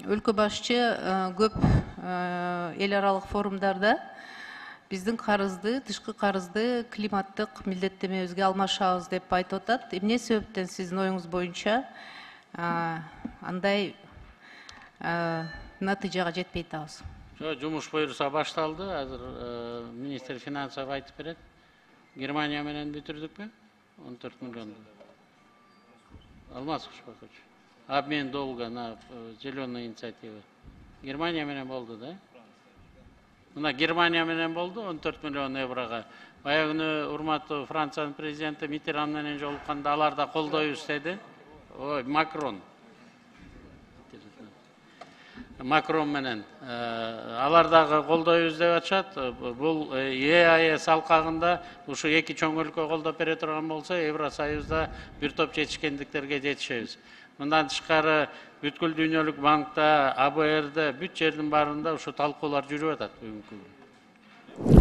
өлкө башчы көп эл аралык форумдарда биздин карызды, тышкы карызды климаттык милдеттенмебизге алмашабыз деп айтып атат. Эмне себептен сиздин оюңуз боюнча андай натыйжага жетпей атабыз? Жумуш буюрса башталды. Азыр министр финансов айтып берет. Германия менен бүтүрдүкпү? 14 миллион. Алмаз Кушбакович. Обмен долга на зеленую инициативу. Германия менен болду, да? Мына Германия менен болду 14 миллион еврога. Баягы урматтуу Франциянын президенти Миттеран менен жолукканда алар да колдойбуз деди. Ой, Макрон менен алар дагы колдойбуз деп атышат. Бул ЕАЭС алкагында ушу эки чоң өлкө колдоп бере турган болсо, Евросоюзда бир топ жетишкендиктерге жетишебиз. Мындан тышкары бүткүл дүйнөлүк банкта, АБР'де бүт жердин баарында ушу талкуулар жүрүп атат бүгүнкү күндө.